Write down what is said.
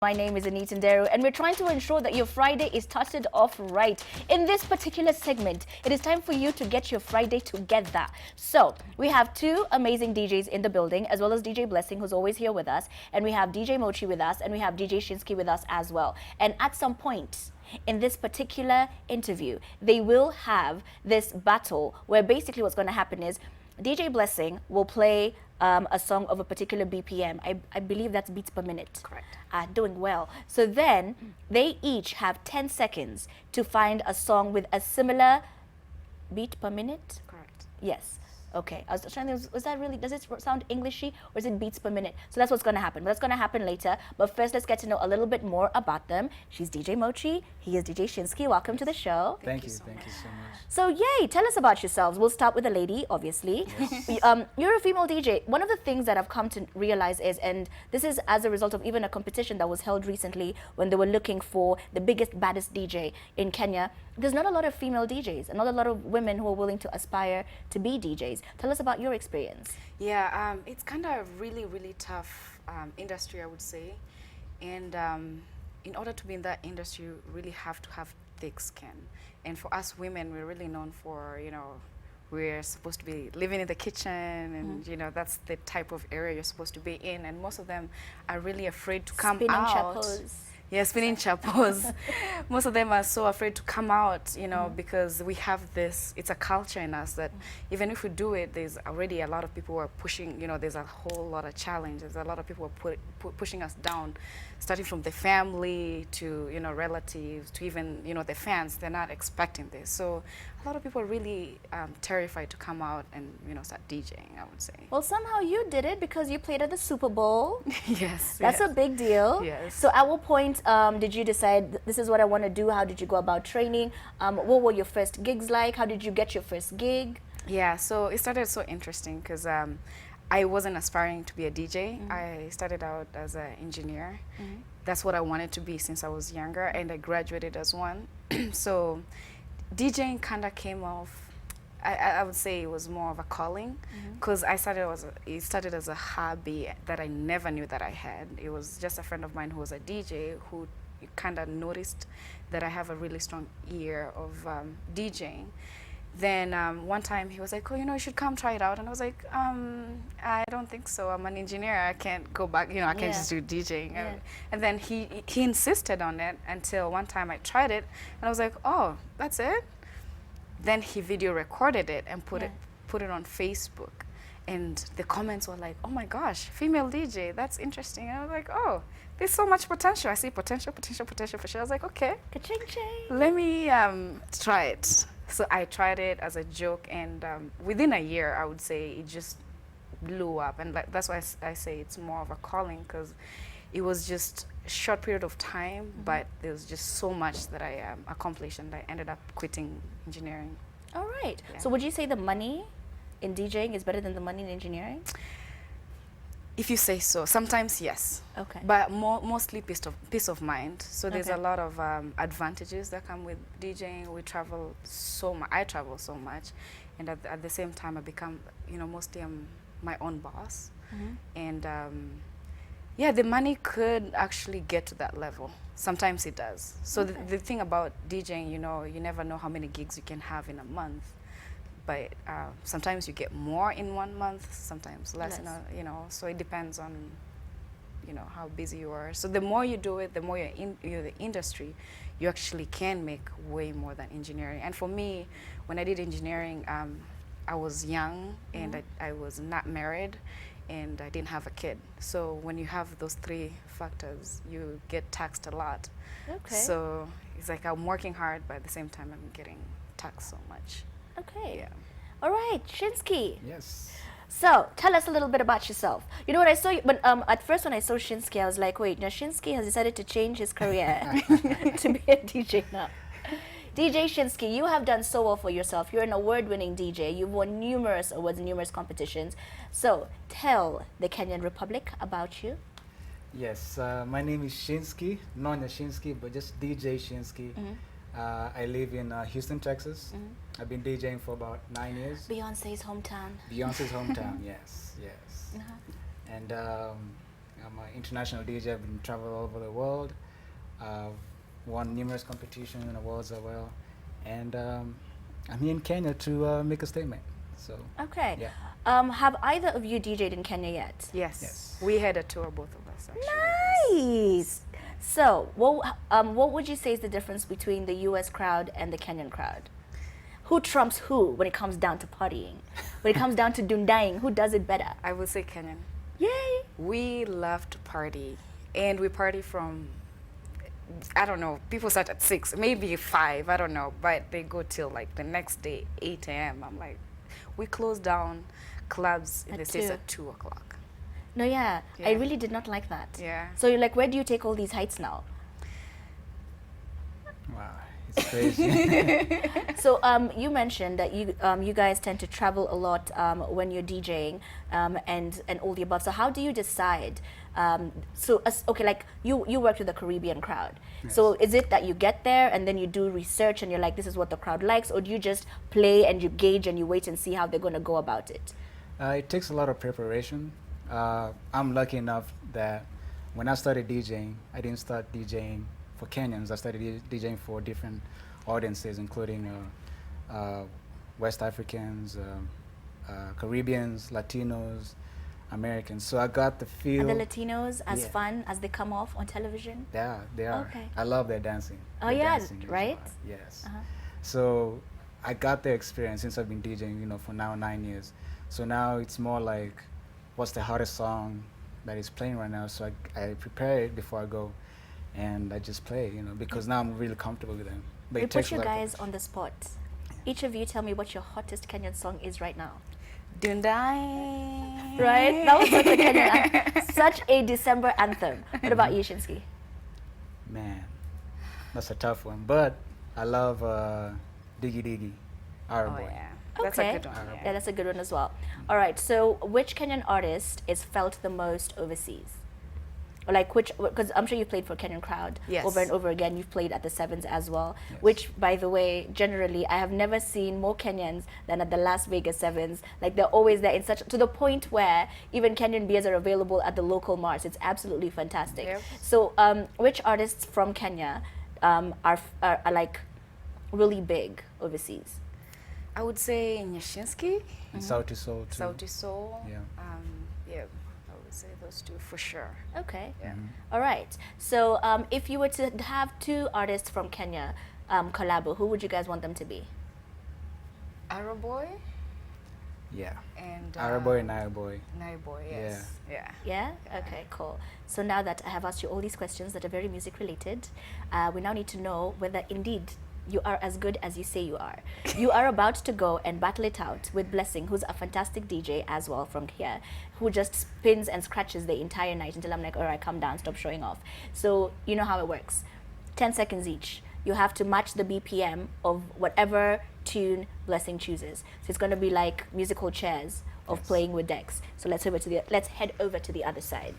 My name is Anita Ndero, and we're trying to ensure that your Friday is started off right. In this particular segment, it is time for you to get your Friday together. So, we have two amazing DJs in the building, as well as DJ Blessing, who's always here with us, and we have DJ Mochi with us, and we have DJ Shinski with us as well. And at some point in this particular interview, they will have this battle where basically what's going to happen is DJ Blessing will play a song of a particular BPM. I believe that's beats per minute. Correct. Doing well. So then they each have 10 seconds to find a song with a similar beat per minute. Correct. Yes. Okay. I was trying to think, was that really, does it sound Englishy or is it beats per minute? So that's what's going to happen. But that's going to happen later. But first, let's get to know a little bit more about them. She's DJ Mochi. He is DJ Shinski. Welcome to the show. Thank you so much. So, yay, tell us about yourselves. We'll start with a lady, obviously. Yes. You're a female DJ. One of the things that I've come to realize is, and this is as a result of even a competition that was held recently when they were looking for the biggest, baddest DJ in Kenya, there's not a lot of female DJs and not a lot of women who are willing to aspire to be DJs. Tell us about your experience. Yeah, it's kind of really tough industry, I would say. And in order to be in that industry, you really have to have thick skin. And for us women, we're really known for, you know, we're supposed to be living in the kitchen and, you know, that's the type of area you're supposed to be in. And most of them are really afraid to come Spinning out. chapos. Yeah, spinning chapos. Most of them are so afraid to come out, you know, because we have this, it's a culture in us that even if we do it, there's already a lot of people who are pushing, you know, there's a whole lot of challenge. There's a lot of people who are pushing us down, starting from the family to, you know, relatives to even, you know, the fans. They're not expecting this. So a lot of people are really terrified to come out and, you know, start DJing, I would say. Well, somehow you did it because you played at the Super Bowl. Yes. That's yes. a big deal. Yes. So at what point did you decide this is what I want to do? How did you go about training? What were your first gigs like? How did you get your first gig? Yeah, so it started so interesting because I wasn't aspiring to be a DJ. I started out as an engineer. That's what I wanted to be since I was younger, and I graduated as one. So DJing kind of came off. I would say it was more of a calling because it started as a hobby that I never knew that I had. It was just a friend of mine who was a DJ who kind of noticed that I have a really strong ear of DJing. Then one time he was like, oh, you know, you should come try it out. And I was like, I don't think so. I'm an engineer. I can't go back, you know, I can't just do DJing. Yeah. And then he insisted on it until one time I tried it. And I was like, oh, that's it? Then he video recorded it and put it on Facebook. And the comments were like, oh my gosh, female DJ, that's interesting. And I was like, oh, there's so much potential. I see potential for sure. I was like, okay, let me try it. So I tried it as a joke, and within a year, I would say it just blew up. And that's why I say it's more of a calling, because it was just a short period of time, but there was just so much that I accomplished, and I ended up quitting engineering. All right. Yeah. So would you say the money in DJing is better than the money in engineering? If you say so. Sometimes, yes. Okay. But mostly peace of mind. So there's Okay. a lot of advantages that come with DJing. We travel so much. I travel so much. And at the same time, I become, you know, mostly I'm my own boss. And yeah, the money could actually get to that level. Sometimes it does. So the thing about DJing, you know, you never know how many gigs you can have in a month. But sometimes you get more in 1 month, sometimes less. You know, so it depends on, you know, how busy you are. So the more you do it, the more you're in the industry, you actually can make way more than engineering. And for me, when I did engineering, I was young and I was not married and I didn't have a kid. So when you have those three factors, you get taxed a lot. Okay. So it's like I'm working hard, but at the same time I'm getting taxed so much. Okay. Yeah. All right, Shinski. Yes. So tell us a little bit about yourself. You know what I saw you, but at first when I saw Shinski, I was like, wait, now Shinski has decided to change his career to be a DJ now. DJ Shinski, you have done so well for yourself. You're an award-winning DJ. You've won numerous awards in numerous competitions. So tell the Kenyan Republic about you. Yes, my name is Shinski, Nonya Shinski, but just DJ Shinski. I live in Houston, Texas. I've been DJing for about 9 years. Beyonce's hometown. Beyonce's hometown, yes. And I'm an international DJ. I've been traveled all over the world. I've won numerous competitions and awards as well. And I'm here in Kenya to make a statement. So Okay. yeah. Have either of you DJed in Kenya yet? Yes. Yes. We had a tour, both of us, actually. Nice. So, what would you say is the difference between the U.S. crowd and the Kenyan crowd? Who trumps who when it comes down to partying? When it comes down to dundaing, who does it better? I would say Kenyan. Yay! We love to party, and we party from, I don't know, people start at 6, maybe 5, I don't know, but they go till like the next day, 8 a.m. I'm like, we close down clubs in At the States 2. at 2 o'clock. No, yeah, I Yeah. really did not like that. Yeah. So you're like, where do you take all these heights now? Wow, it's crazy. So you mentioned that you guys tend to travel a lot when you're DJing and all the above. So how do you decide? Okay, like you work with the Caribbean crowd. Yes. So is it that you get there and then you do research and you're like, this is what the crowd likes, or do you just play and you gauge and you wait and see how they're going to go about it? It takes a lot of preparation. I'm lucky enough that when I started DJing, I didn't start DJing for Kenyans. I started DJing for different audiences, including West Africans, Caribbeans, Latinos, Americans. So I got the feel. Are the Latinos as Yeah. fun as they come off on television? Yeah, they are. Okay. I love their dancing. Oh, Their yeah, dancing is right? wild. Yes. Uh-huh. So I got the experience since I've been DJing, for now 9 years. So now it's more like, what's the hottest song that is playing right now? So I prepare it before I go, and I just play, because now I'm really comfortable with them. But We it takes put a you lot of guys on the spot. Each of you tell me what your hottest Kenyan song is right now. Dundai. Right? That was such a Kenyan such a December anthem. What about you, Shinski? Man, that's a tough one. But I love Diggy Diggy, our Oh, boy. yeah. That's a Okay. good one. Yeah, Yeah. that's a good one as well. All right, so which Kenyan artist is felt the most overseas? Or like which, because I'm sure you've played for Kenyan crowd Yes. over and over again. You've played at the Sevens as well, Yes. which, by the way, generally I have never seen more Kenyans than at the Las Vegas Sevens. Like they're always there in such, to the point where even Kenyan beers are available at the local marts. It's absolutely fantastic. Yep. So which artists from Kenya are like really big overseas? I would say Nyashinsky, And Sauti Soul too. Sauti Soul. Yeah. Yeah, I would say those two for sure. Okay. Yeah. All right. So if you were to have two artists from Kenya collabo, who would you guys want them to be? Araboy Yeah. and Araboy and Naiboy. Naiboy, yes. Yeah. Yeah? Okay, cool. So now that I have asked you all these questions that are very music related, we now need to know whether indeed you are as good as you say you are. You are about to go and battle it out with Blessing, who's a fantastic DJ as well from here, who just spins and scratches the entire night until I'm like, all right, come down, stop showing off. So you know how it works. 10 seconds each. You have to match the BPM of whatever tune Blessing chooses. So it's going to be like musical chairs of Yes. playing with decks. So let's head over to the other side.